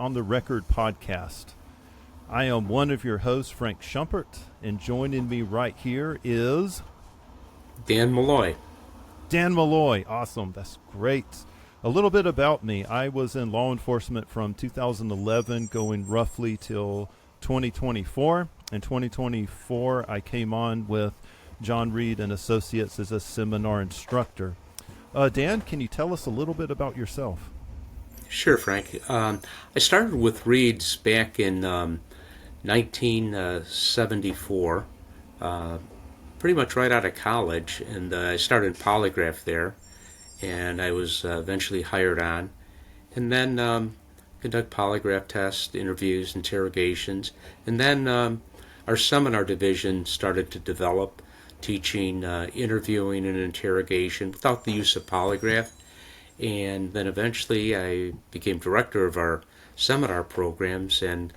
on the Record podcast. I am one of your hosts, Frank Schumpert, and joining me right here is Dan Malloy. Dan Malloy. Awesome. That's great. A little bit about me. I was in law enforcement from 2011 going roughly till 2024. In 2024, I came on with John Reid and Associates as a seminar instructor. Dan, can you tell us a little bit about yourself? Sure, Frank. I started with Reid's back in 1974, pretty much right out of college, and I started polygraph there, and I was eventually hired on, and then conduct polygraph tests, interviews, interrogations, and then our seminar division started to develop, teaching interviewing and interrogation without the use of polygraph. And then eventually I became director of our seminar programs, and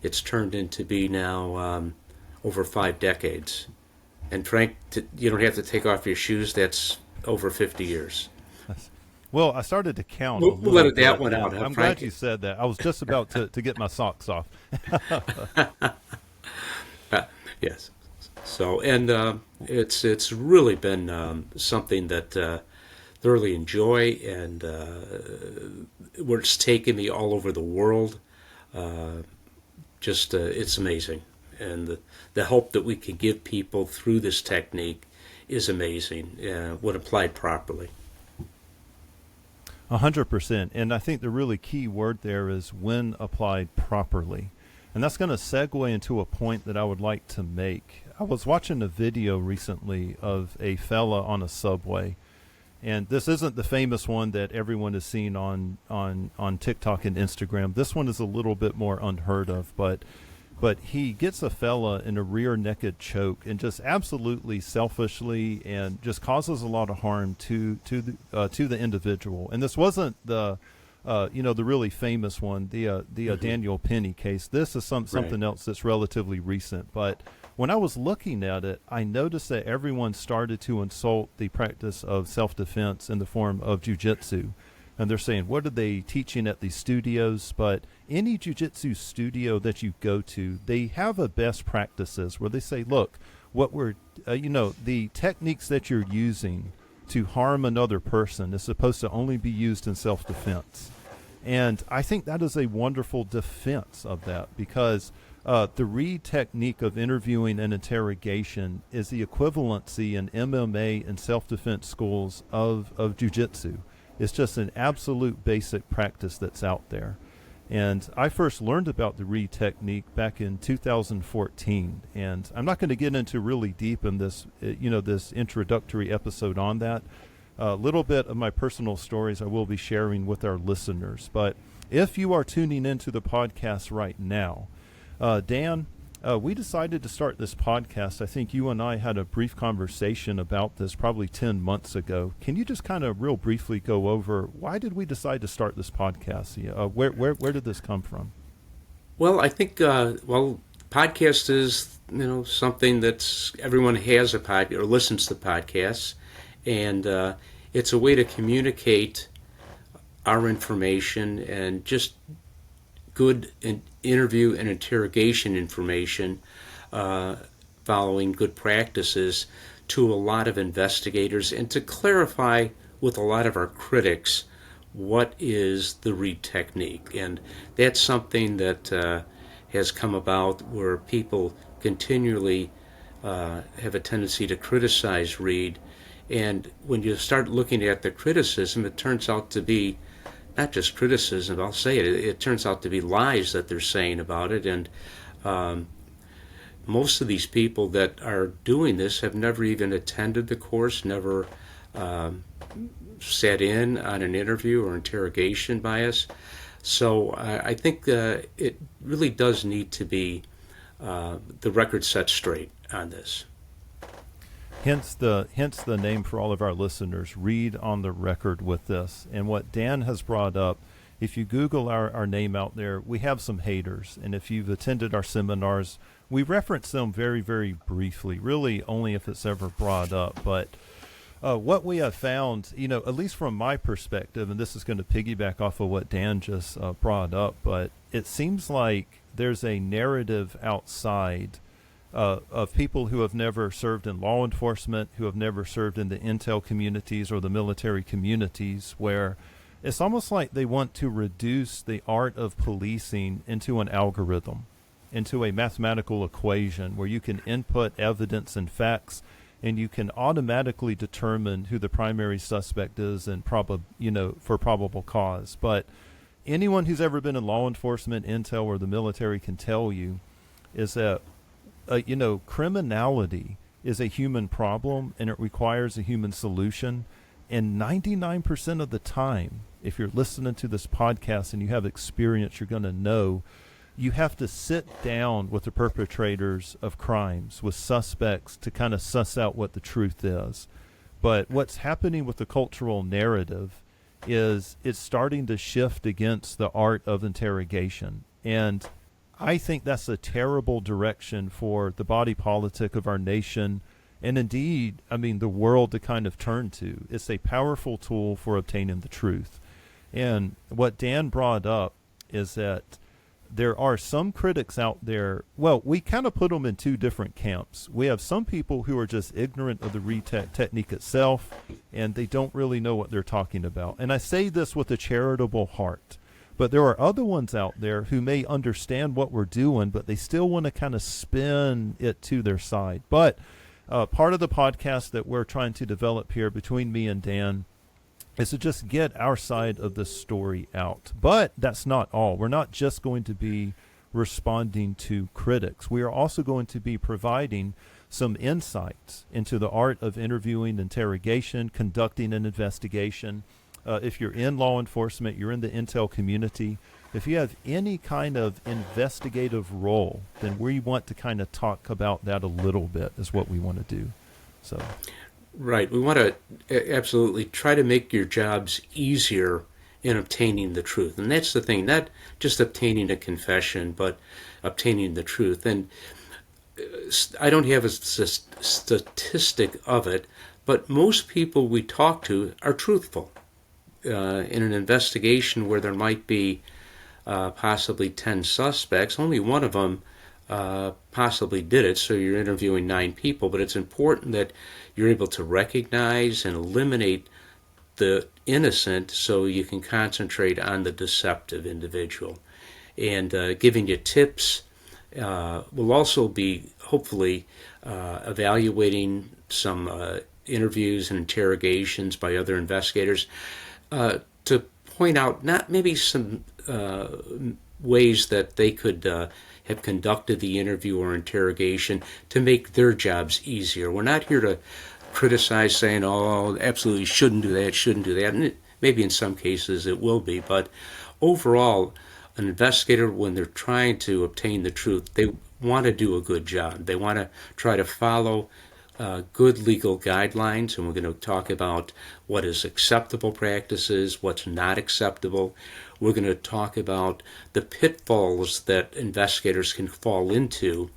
it's turned into be now over 5 decades. And Frank, you don't have to take off your shoes, that's over 50 years. Well, I started to count. We'll let that one out. I'm Frank? glad you said that. I was just about to get my socks off. Yes. So, and it's really been something that thoroughly enjoy, and where it's taken me all over the world. It's amazing, and the help that we can give people through this technique is amazing when applied properly. 100%. And I think the really key word there is when applied properly. And that's going to segue into a point that I would like to make. I was watching a video recently of a fella on a subway. And this isn't the famous one that everyone has seen on TikTok and Instagram. This one is a little bit more unheard of, but he gets a fella in a rear naked choke and just absolutely selfishly and just causes a lot of harm to the individual. And this wasn't the really famous one, the Daniel Penny case. This is something else that's relatively recent, but when I was looking at it, I noticed that everyone started to insult the practice of self-defense in the form of jiu-jitsu. And they're saying, what are they teaching at these studios? But any jiu-jitsu studio that you go to, they have a best practices where they say, look, what we're, the techniques that you're using to harm another person is supposed to only be used in self-defense. And I think that is a wonderful defense of that, because the Reid technique of interviewing and interrogation is the equivalency in MMA and self-defense schools of jiu-jitsu. It's just an absolute basic practice that's out there. And I first learned about the Reid technique back in 2014. And I'm not going to get into really deep in this, this introductory episode on that. A little bit of my personal stories I will be sharing with our listeners. But if you are tuning into the podcast right now, Dan, we decided to start this podcast. I think you and I had a brief conversation about this probably 10 months ago. Can you just kind of real briefly go over why did we decide to start this podcast? Where did this come from? Well, I think podcast is something that's everyone has a podcast or listens to podcasts, and it's a way to communicate our information and just good interview and interrogation information following good practices to a lot of investigators, and to clarify with a lot of our critics what is the Reid technique. And that's something that has come about where people continually have a tendency to criticize Reid, and when you start looking at the criticism, it turns out to be not just criticism, I'll say it, it turns out to be lies that they're saying about it. And most of these people that are doing this have never even attended the course, never sat in on an interview or interrogation by us. So I think it really does need to be the record set straight on this. Hence the name for all of our listeners, Reid on the Record with this. And what Dan has brought up, if you Google our name out there, we have some haters. And if you've attended our seminars, we reference them very, very briefly, really only if it's ever brought up. But what we have found, at least from my perspective, and this is going to piggyback off of what Dan just brought up, but it seems like there's a narrative outside of people who have never served in law enforcement, who have never served in the intel communities or the military communities, where it's almost like they want to reduce the art of policing into an algorithm, into a mathematical equation where you can input evidence and facts and you can automatically determine who the primary suspect is and for probable cause. But anyone who's ever been in law enforcement, intel, or the military can tell you is that criminality is a human problem and it requires a human solution. And 99% of the time, if you're listening to this podcast and you have experience, you're going to know you have to sit down with the perpetrators of crimes, with suspects, to kind of suss out what the truth is. But what's happening with the cultural narrative is it's starting to shift against the art of interrogation. And I think that's a terrible direction for the body politic of our nation, and indeed, the world to kind of turn to. It's a powerful tool for obtaining the truth. And what Dan brought up is that there are some critics out there. Well, we kind of put them in two different camps. We have some people who are just ignorant of the Reid technique itself, and they don't really know what they're talking about. And I say this with a charitable heart. But there are other ones out there who may understand what we're doing, but they still want to kind of spin it to their side. But part of the podcast that we're trying to develop here between me and Dan is to just get our side of the story out. But that's not all. We're not just going to be responding to critics. We are also going to be providing some insights into the art of interviewing, interrogation, conducting an investigation. If you're in law enforcement, you're in the intel community, if you have any kind of investigative role, then we want to kind of talk about that a little bit, is what we want to do. So, right. We want to absolutely try to make your jobs easier in obtaining the truth. And that's the thing, not just obtaining a confession, but obtaining the truth. And I don't have a statistic of it, but most people we talk to are truthful. In an investigation where there might be possibly 10 suspects, only one of them possibly did it, so you're interviewing 9 people, but it's important that you're able to recognize and eliminate the innocent so you can concentrate on the deceptive individual. And giving you tips will also be hopefully evaluating some interviews and interrogations by other investigators to point out not maybe some ways that they could have conducted the interview or interrogation to make their jobs easier. We're not here to criticize, saying, oh, absolutely shouldn't do that. And maybe in some cases it will be, but overall, an investigator, when they're trying to obtain the truth, they want to do a good job. They want to try to follow good legal guidelines, and we're going to talk about what is acceptable practices, what's not acceptable. We're going to talk about the pitfalls that investigators can fall into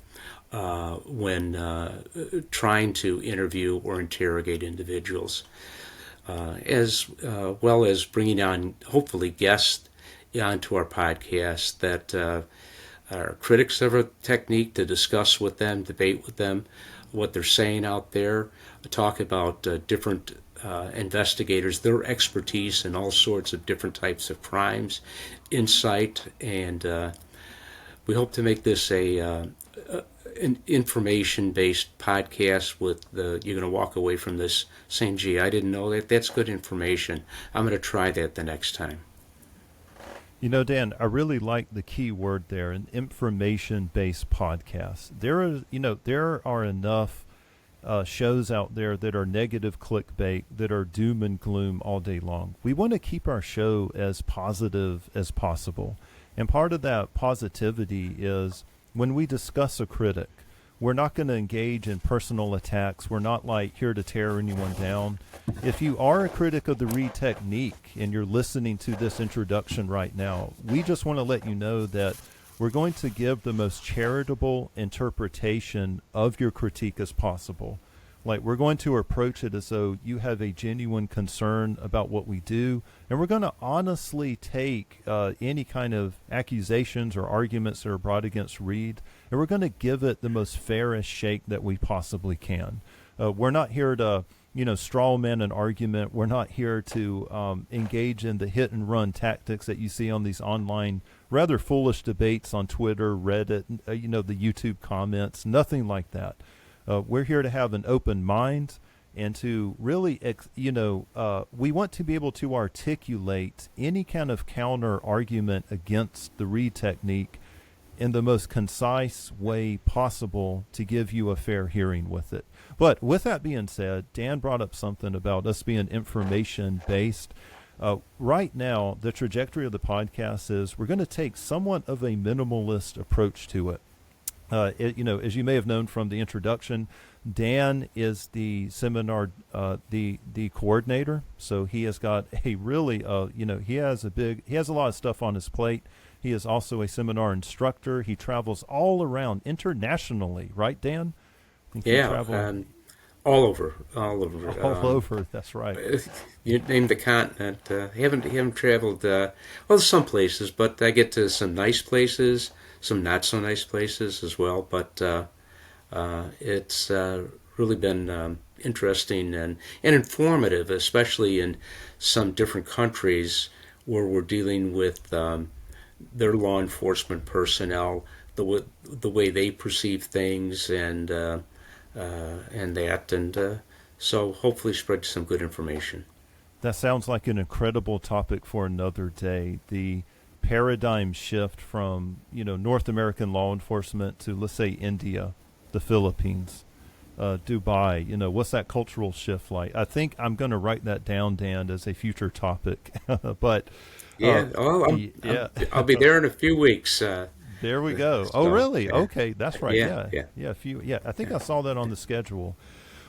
when trying to interview or interrogate individuals, as well as bringing on, hopefully, guests onto our podcast that are critics of our technique, to discuss with them, debate with them what they're saying out there, talk about different investigators, their expertise in all sorts of different types of crimes, insight, and we hope to make this an information-based podcast with you're going to walk away from this saying, gee, I didn't know that. That's good information. I'm going to try that the next time. You know, Dan, I really like the key word there, an information-based podcast. There are enough shows out there that are negative clickbait, that are doom and gloom all day long. We want to keep our show as positive as possible. And part of that positivity is when we discuss a critic, we're not going to engage in personal attacks. We're not here to tear anyone down. If you are a critic of the Reid technique and you're listening to this introduction right now, we just want to let you know that we're going to give the most charitable interpretation of your critique as possible. Like, we're going to approach it as though you have a genuine concern about what we do, and we're going to honestly take any kind of accusations or arguments that are brought against Reid, and we're going to give it the most fairest shake that we possibly can. We're not here to, straw man an argument. We're not here to engage in the hit and run tactics that you see on these online rather foolish debates on Twitter, Reddit, the YouTube comments, nothing like that. We're here to have an open mind and to really, we want to be able to articulate any kind of counter argument against the Reid technique in the most concise way possible to give you a fair hearing with it. But with that being said, Dan brought up something about us being information-based. Right now, the trajectory of the podcast is we're going to take somewhat of a minimalist approach to it. As you may have known from the introduction, Dan is the seminar, the coordinator. So he has got a really, he has a lot of stuff on his plate. He is also a seminar instructor. He travels all around internationally, right, Dan? All over. All over. That's right. You named the continent. Haven't traveled. Some places, but I get to some nice places, some not so nice places as well. But it's really been interesting and informative, especially in some different countries where we're dealing with their law enforcement personnel, the way they perceive things, and so hopefully spread some good information. That sounds like an incredible topic for another day. The paradigm shift from, North American law enforcement to, let's say, India, the Philippines, Dubai. What's that cultural shift like? I think I'm going to write that down, Dan, as a future topic. But I'll be there in a few weeks. There we go. Oh, really? Okay, that's right. Yeah. I think I saw that on the schedule.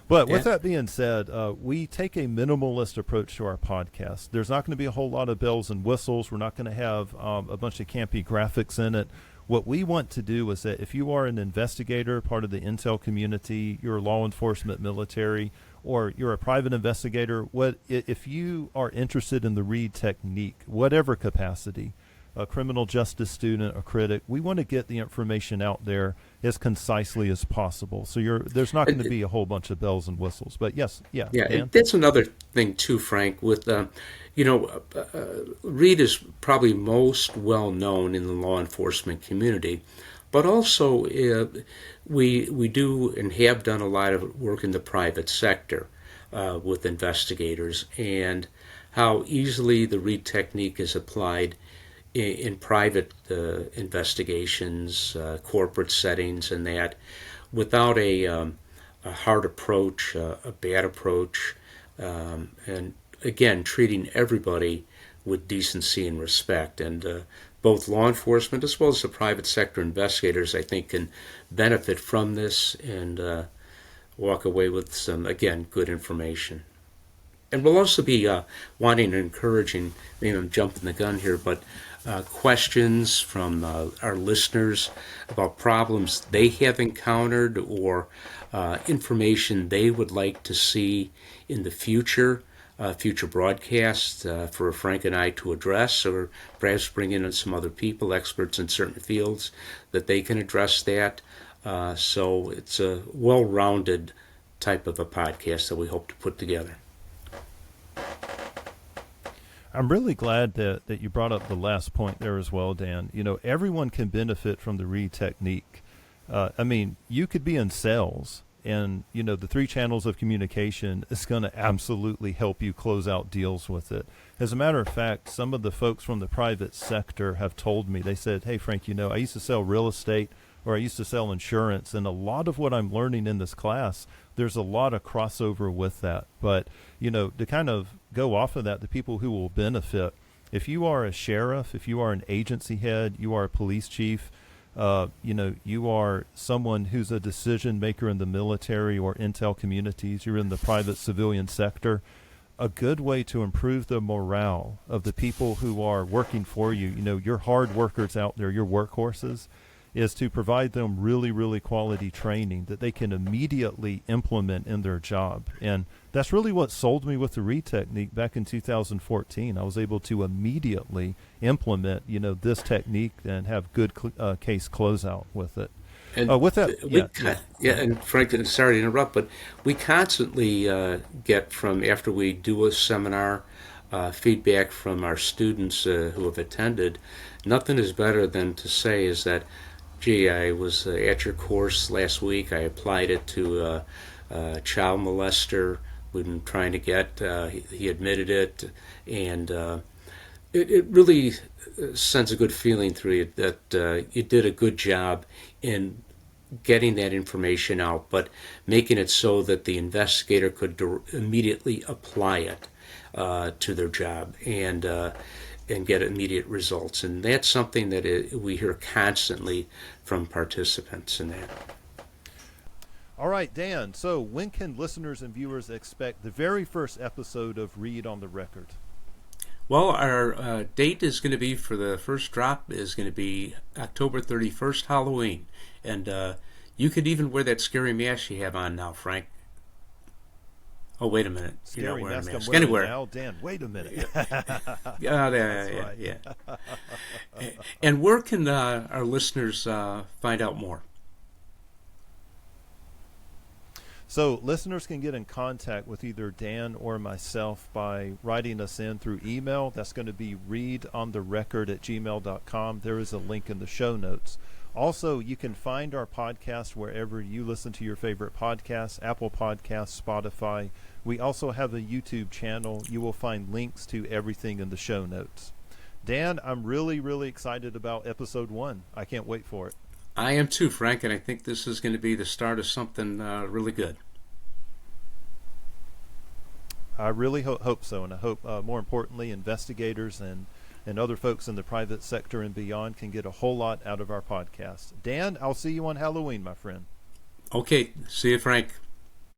But with that being said, we take a minimalist approach to our podcast. There's not going to be a whole lot of bells and whistles. We're not going to have a bunch of campy graphics in it. What we want to do is that if you are an investigator, part of the intel community, you're law enforcement, military, or you're a private investigator, if you are interested in the Reid technique, whatever capacity, a criminal justice student, a critic, we want to get the information out there as concisely as possible. So there's not going to be a whole bunch of bells and whistles. But yes, Dan? That's another thing too, Frank. With Reid is probably most well known in the law enforcement community, but also we do and have done a lot of work in the private sector with investigators, and how easily the Reid technique is applied in private investigations, corporate settings, and that, without a hard approach, a bad approach, and again, treating everybody with decency and respect. And both law enforcement as well as the private sector investigators, I think, can benefit from this and walk away with some, again, good information. And we'll also be wanting and encouraging, maybe I'm jumping the gun here, but questions from our listeners about problems they have encountered, or information they would like to see in the future broadcasts for Frank and I to address, or perhaps bring in some other people, experts in certain fields, that they can address that. So it's a well-rounded type of a podcast that we hope to put together. I'm really glad that you brought up the last point there as well, Dan. Everyone can benefit from the Reid technique. You could be in sales, and, the 3 channels of communication is going to absolutely help you close out deals with it. As a matter of fact, some of the folks from the private sector have told me, they said, hey, Frank, I used to sell real estate, or I used to sell insurance, and a lot of what I'm learning in this class, there's a lot of crossover with that. But, to kind of go off of that, the people who will benefit, if you are a sheriff, if you are an agency head, you are a police chief, you are someone who's a decision maker in the military or intel communities, you're in the private civilian sector, a good way to improve the morale of the people who are working for you, your hard workers out there, your workhorses, is to provide them really, really quality training that they can immediately implement in their job. And that's really what sold me with the Reid technique back in 2014. I was able to immediately implement, this technique and have good case closeout with it. And With that, and Frank, sorry to interrupt, but we constantly get from after we do a seminar feedback from our students who have attended. Nothing is better than to say is that, gee, I was at your course last week. I applied it to a child molester we've been trying to get. He admitted it, and it really sends a good feeling through you that you did a good job in getting that information out, but making it so that the investigator could immediately apply it to their job and get immediate results. And that's something that we hear constantly from participants in that. All right, Dan. So when can listeners and viewers expect the very first episode of Reid on the Record? Well, our date is going to be for the first drop is going to be October 31st, Halloween. And you could even wear that scary mask you have on now, Frank. Oh, wait a minute. You're Scary not wearing mask a I'm mask. wearing Anywhere. now. Dan, wait a minute. Yeah. And where can our listeners find out more? So listeners can get in contact with either Dan or myself by writing us in through email. That's going to be reidontherecord@gmail.com. There is a link in the show notes. Also, you can find our podcast wherever you listen to your favorite podcasts, Apple Podcasts, Spotify. We also have a YouTube channel. You will find links to everything in the show notes. Dan, I'm really, really excited about episode 1. I can't wait for it. I am too, Frank, and I think this is going to be the start of something really good. I really hope so, and I hope, more importantly, investigators and other folks in the private sector and beyond can get a whole lot out of our podcast. Dan, I'll see you on Halloween, my friend. Okay, see you, Frank.